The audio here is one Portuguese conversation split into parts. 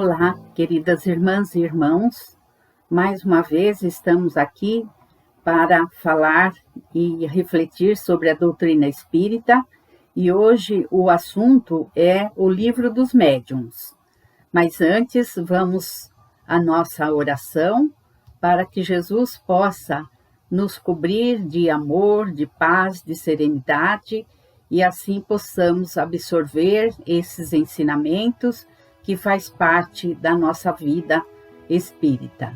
Olá, queridas irmãs e irmãos, mais uma vez estamos aqui para falar e refletir sobre a doutrina espírita, e hoje o assunto é o Livro dos Médiuns. Mas antes vamos à nossa oração para que Jesus possa nos cobrir de amor, de paz, de serenidade, e assim possamos absorver esses ensinamentos que faz parte da nossa vida espírita.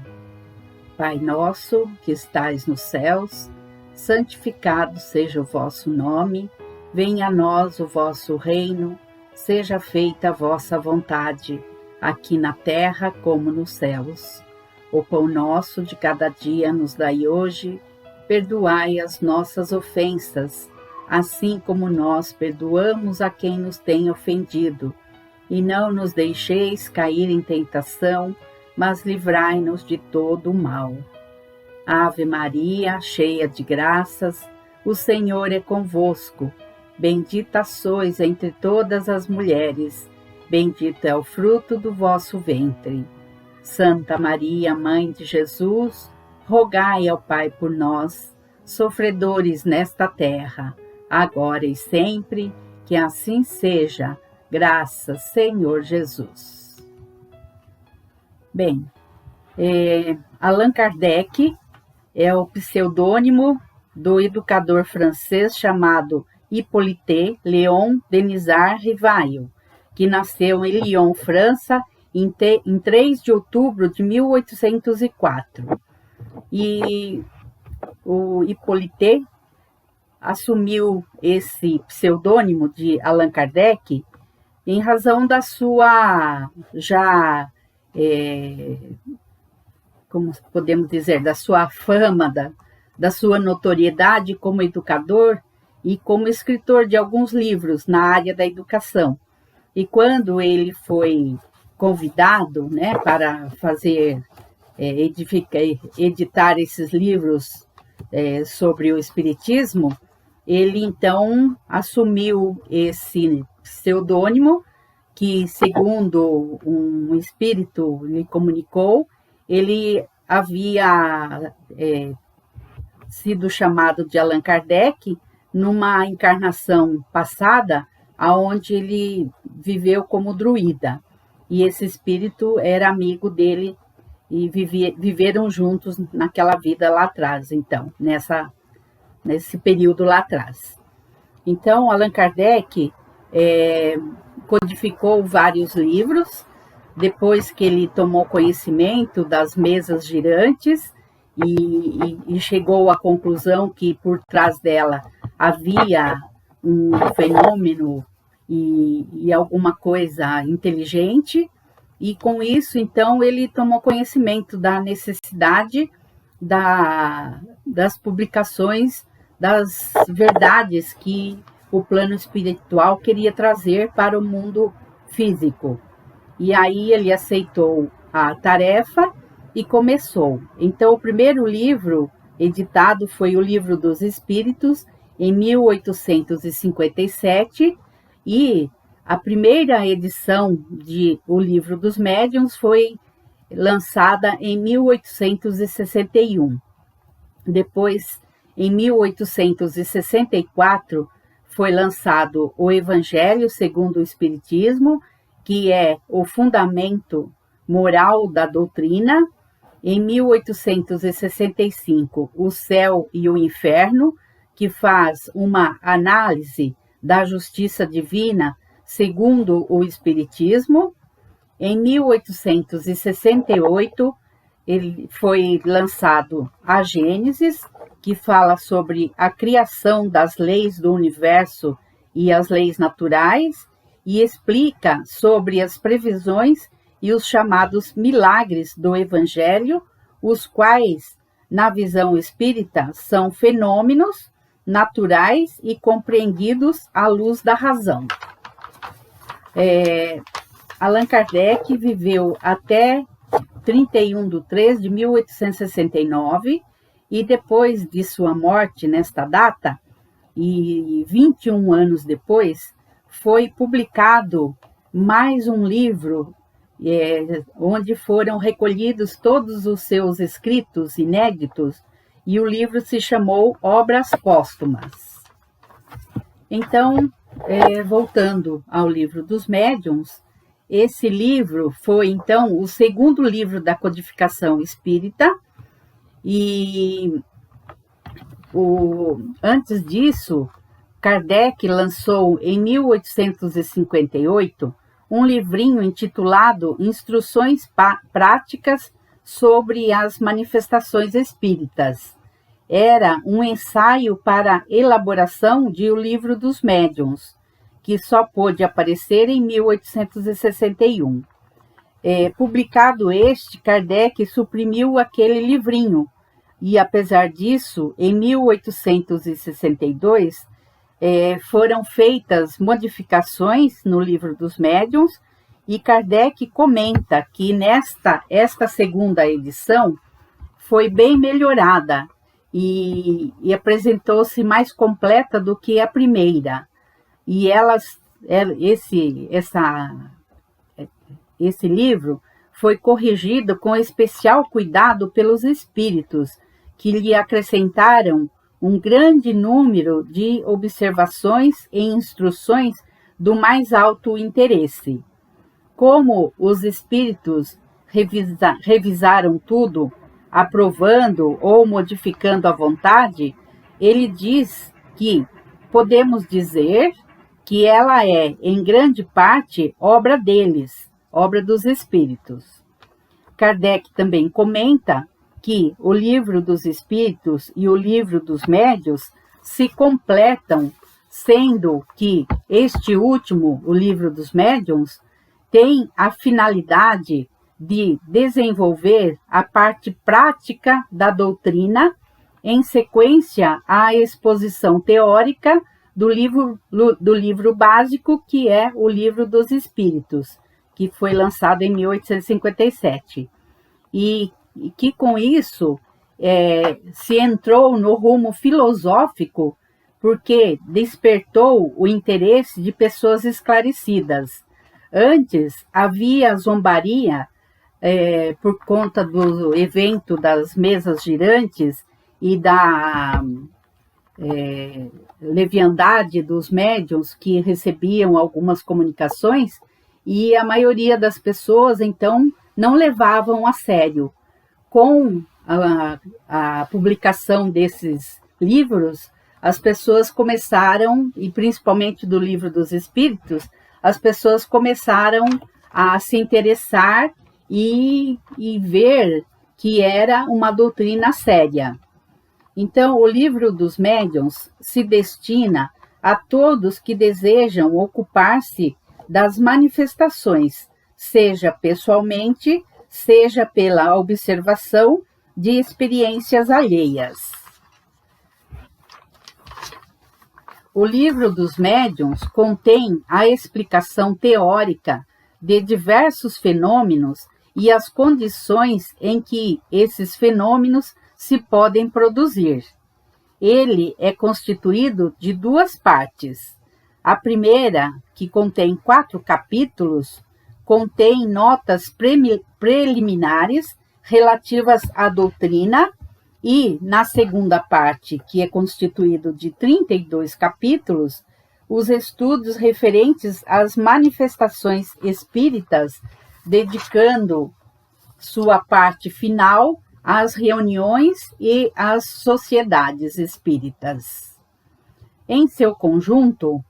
Pai nosso, que estais nos céus, santificado seja o vosso nome, venha a nós o vosso reino, seja feita a vossa vontade, aqui na terra como nos céus. O pão nosso de cada dia nos dai hoje, perdoai as nossas ofensas, assim como nós perdoamos a quem nos tem ofendido. E não nos deixeis cair em tentação, mas livrai-nos de todo o mal. Ave Maria, cheia de graças, o Senhor é convosco. Bendita sois entre todas as mulheres, bendito é o fruto do vosso ventre. Santa Maria, Mãe de Jesus, rogai ao Pai por nós, sofredores nesta terra, agora e sempre, que assim seja. Graças, Senhor Jesus. Bem, Allan Kardec é o pseudônimo do educador francês chamado Hippolyte Léon Denisard Rivail, que nasceu em Lyon, França, em 3 de outubro de 1804. E o Hippolyte assumiu esse pseudônimo de Allan Kardec em razão da sua, como podemos dizer, da sua fama, da sua notoriedade como educador e como escritor de alguns livros na área da educação. E quando ele foi convidado, para fazer, editar esses livros sobre o Espiritismo, ele então assumiu esse pseudônimo que, segundo um espírito lhe comunicou, ele havia sido chamado de Allan Kardec numa encarnação passada, aonde ele viveu como druida. E esse espírito era amigo dele e viveram juntos naquela vida lá atrás, então, nesse período lá atrás. Então, Allan Kardec codificou vários livros, depois que ele tomou conhecimento das mesas girantes e chegou à conclusão que por trás dela havia um fenômeno e alguma coisa inteligente, e com isso, então, ele tomou conhecimento da necessidade das publicações das verdades que o plano espiritual queria trazer para o mundo físico. E aí ele aceitou a tarefa e começou. Então, o primeiro livro editado foi o Livro dos Espíritos, em 1857, e a primeira edição de O Livro dos Médiuns foi lançada em 1861. Depois, em 1864, foi lançado o Evangelho segundo o Espiritismo, que é o fundamento moral da doutrina. Em 1865, O Céu e o Inferno, que faz uma análise da justiça divina segundo o Espiritismo. Em 1868, ele foi lançado a Gênesis, que fala sobre a criação das leis do universo e as leis naturais, e explica sobre as previsões e os chamados milagres do Evangelho, os quais, na visão espírita, são fenômenos naturais e compreendidos à luz da razão. Allan Kardec viveu até 31 de 3 de 1869, e depois de sua morte nesta data, e 21 anos depois, foi publicado mais um livro onde foram recolhidos todos os seus escritos inéditos, e o livro se chamou Obras Póstumas. Então, voltando ao livro dos médiuns, esse livro foi, então, o segundo livro da codificação espírita, e antes disso, Kardec lançou em 1858 um livrinho intitulado Instruções Práticas sobre as Manifestações Espíritas. Era um ensaio para a elaboração de O Livro dos Médiuns, que só pôde aparecer em 1861. Publicado este, Kardec suprimiu aquele livrinho, e apesar disso, em 1862, foram feitas modificações no Livro dos Médiuns, e Kardec comenta que esta segunda edição foi bem melhorada e apresentou-se mais completa do que a primeira. E esse livro foi corrigido com especial cuidado pelos espíritos, que lhe acrescentaram um grande número de observações e instruções do mais alto interesse. Como os espíritos revisaram tudo, aprovando ou modificando à vontade, ele diz que podemos dizer que ela é, em grande parte, obra deles, obra dos espíritos. Kardec também comenta que o Livro dos Espíritos e o Livro dos Médiuns se completam, sendo que este último, o Livro dos Médiuns, tem a finalidade de desenvolver a parte prática da doutrina em sequência à exposição teórica do livro básico, que é o Livro dos Espíritos, que foi lançado em 1857. E que com isso se entrou no rumo filosófico, porque despertou o interesse de pessoas esclarecidas. Antes havia zombaria por conta do evento das mesas girantes e da leviandade dos médiuns que recebiam algumas comunicações, e a maioria das pessoas, então, não levavam a sério. Com a publicação desses livros, as pessoas começaram, e principalmente do Livro dos Espíritos, as pessoas começaram a se interessar e ver que era uma doutrina séria. Então, o Livro dos Médiuns se destina a todos que desejam ocupar-se das manifestações, seja pessoalmente, seja pela observação de experiências alheias. O Livro dos Médiuns contém a explicação teórica de diversos fenômenos e as condições em que esses fenômenos se podem produzir. Ele é constituído de duas partes. A primeira, que contém 4 capítulos, contém notas preliminares relativas à doutrina, e, na segunda parte, que é constituído de 32 capítulos, os estudos referentes às manifestações espíritas, dedicando sua parte final às reuniões e às sociedades espíritas. Em seu conjunto,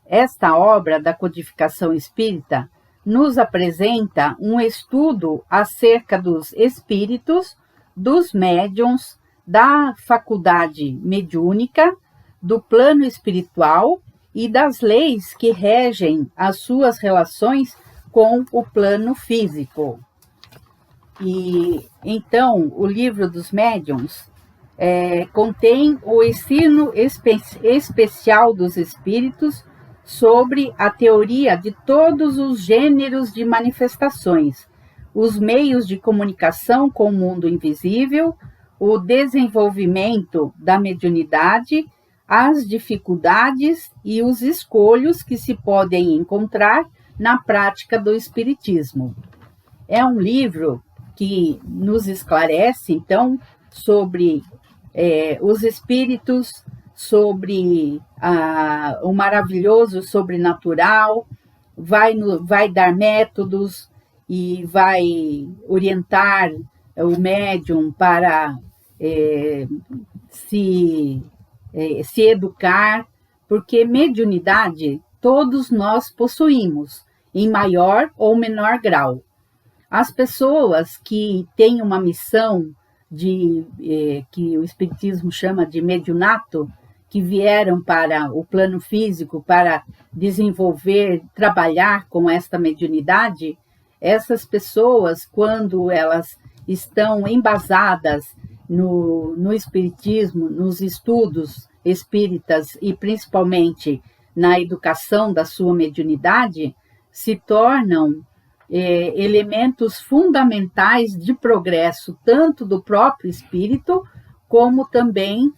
esta obra da codificação espírita nos apresenta um estudo acerca dos espíritos, dos médiuns, da faculdade mediúnica, do plano espiritual e das leis que regem as suas relações com o plano físico. E então, o Livro dos Médiuns contém o ensino especial dos espíritos sobre a teoria de todos os gêneros de manifestações, os meios de comunicação com o mundo invisível, o desenvolvimento da mediunidade, as dificuldades e os escolhos que se podem encontrar na prática do espiritismo. É um livro que nos esclarece, então, sobre os espíritos, sobre o maravilhoso sobrenatural, vai dar métodos e vai orientar o médium para se educar, porque mediunidade todos nós possuímos, em maior ou menor grau. As pessoas que têm uma missão que o Espiritismo chama de mediunato, que vieram para o plano físico para desenvolver, trabalhar com esta mediunidade, essas pessoas, quando elas estão embasadas no Espiritismo, nos estudos espíritas e principalmente na educação da sua mediunidade, se tornam elementos fundamentais de progresso, tanto do próprio espírito, como também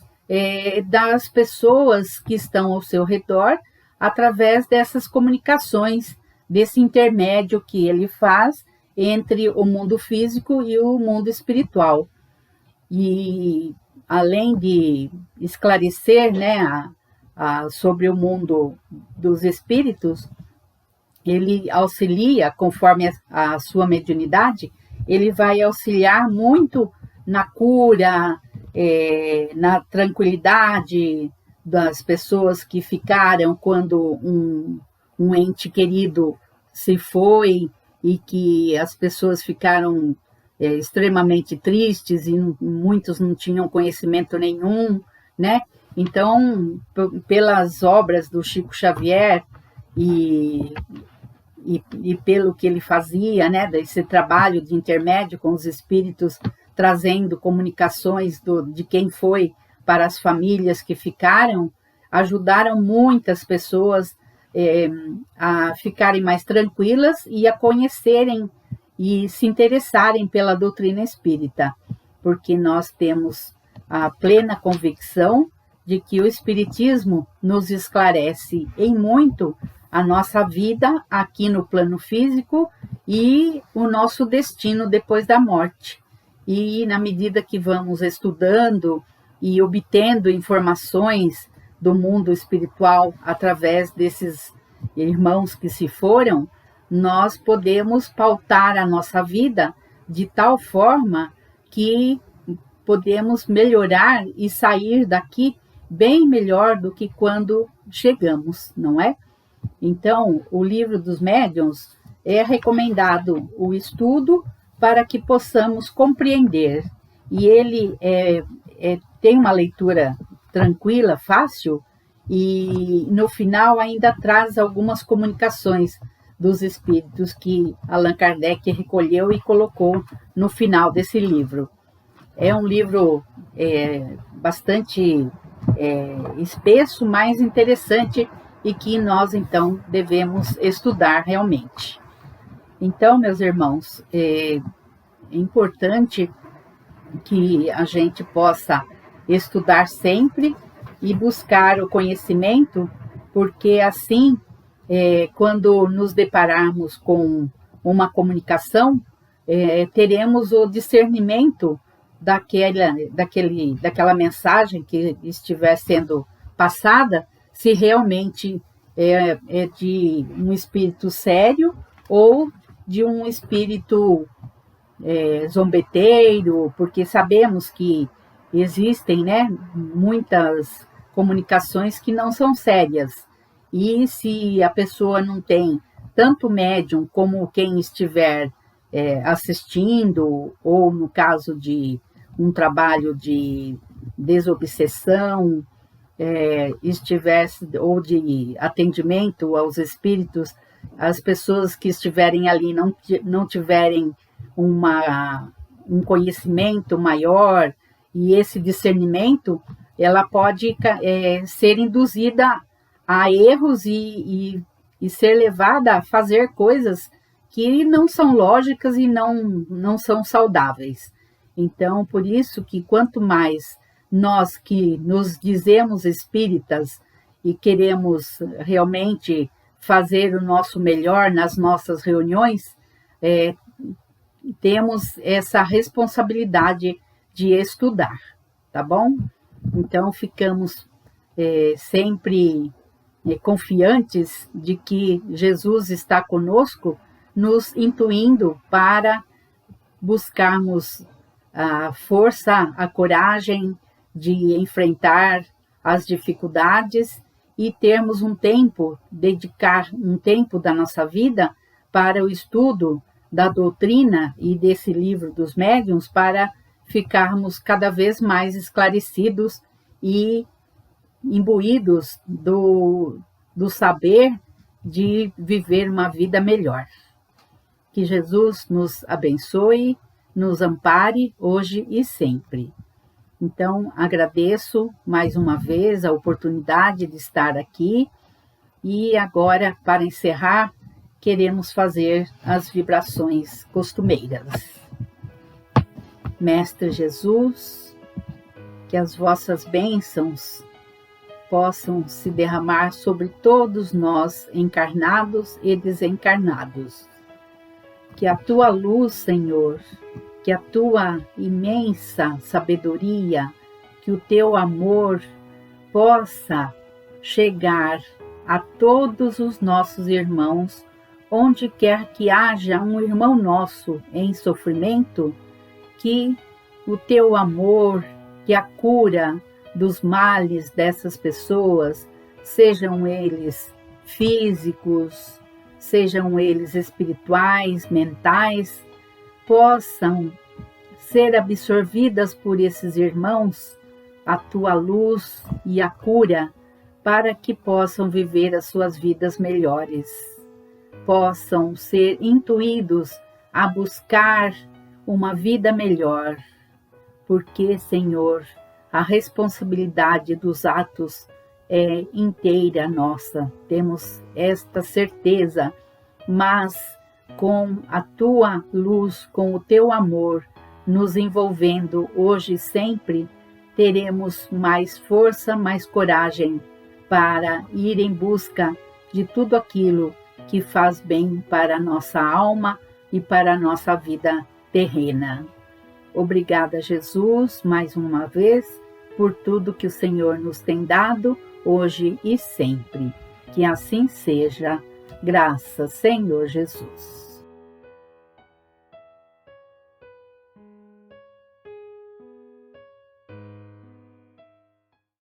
das pessoas que estão ao seu redor, através dessas comunicações, desse intermédio que ele faz entre o mundo físico e o mundo espiritual. E, além de esclarecer, né, sobre o mundo dos espíritos, ele auxilia, conforme a sua mediunidade, ele vai auxiliar muito na cura, na tranquilidade das pessoas que ficaram quando um ente querido se foi e que as pessoas ficaram extremamente tristes e muitos não tinham conhecimento nenhum, né? Então, pelas obras do Chico Xavier e pelo que ele fazia, né, desse trabalho de intermédio com os espíritos, trazendo comunicações de quem foi para as famílias que ficaram, ajudaram muitas pessoas a ficarem mais tranquilas e a conhecerem e se interessarem pela doutrina espírita, porque nós temos a plena convicção de que o Espiritismo nos esclarece em muito a nossa vida aqui no plano físico e o nosso destino depois da morte. E na medida que vamos estudando e obtendo informações do mundo espiritual através desses irmãos que se foram, nós podemos pautar a nossa vida de tal forma que podemos melhorar e sair daqui bem melhor do que quando chegamos, não é? Então, o livro dos médiuns é recomendado o estudo para que possamos compreender. E ele tem uma leitura tranquila, fácil, e no final ainda traz algumas comunicações dos espíritos que Allan Kardec recolheu e colocou no final desse livro. É um livro bastante espesso, mas interessante e que nós, então, devemos estudar realmente. Então, meus irmãos, é importante que a gente possa estudar sempre e buscar o conhecimento, porque assim, quando nos depararmos com uma comunicação, teremos o discernimento daquela mensagem que estiver sendo passada, se realmente é de um espírito sério ou de um espírito zombeteiro, porque sabemos que existem, né, muitas comunicações que não são sérias. E se a pessoa não tem tanto médium como quem estiver assistindo, ou no caso de um trabalho de desobsessão, estivesse, ou de atendimento aos espíritos, as pessoas que estiverem ali não tiverem um conhecimento maior e esse discernimento, ela pode ser induzida a erros e ser levada a fazer coisas que não são lógicas e não são saudáveis. Então, por isso que quanto mais nós que nos dizemos espíritas e queremos realmente fazer o nosso melhor nas nossas reuniões, temos essa responsabilidade de estudar, tá bom? Então, ficamos sempre confiantes de que Jesus está conosco, nos intuindo para buscarmos a força, a coragem de enfrentar as dificuldades e termos dedicar um tempo da nossa vida para o estudo da doutrina e desse livro dos médiuns, para ficarmos cada vez mais esclarecidos e imbuídos do saber de viver uma vida melhor. Que Jesus nos abençoe, nos ampare hoje e sempre. Então, agradeço mais uma vez a oportunidade de estar aqui e agora, para encerrar, queremos fazer as vibrações costumeiras. Mestre Jesus, que as vossas bênçãos possam se derramar sobre todos nós, encarnados e desencarnados. Que a tua luz, Senhor, que a tua imensa sabedoria, que o teu amor possa chegar a todos os nossos irmãos, onde quer que haja um irmão nosso em sofrimento, que o teu amor, que a cura dos males dessas pessoas, sejam eles físicos, sejam eles espirituais, mentais, possam ser absorvidas por esses irmãos, a tua luz e a cura, para que possam viver as suas vidas melhores, possam ser intuídos a buscar uma vida melhor, porque, Senhor, a responsabilidade dos atos é inteira nossa, temos esta certeza, mas com a tua luz, com o teu amor nos envolvendo hoje e sempre, teremos mais força, mais coragem para ir em busca de tudo aquilo que faz bem para a nossa alma e para a nossa vida terrena. Obrigada, Jesus, mais uma vez, por tudo que o Senhor nos tem dado, hoje e sempre. Que assim seja. Graças, Senhor Jesus.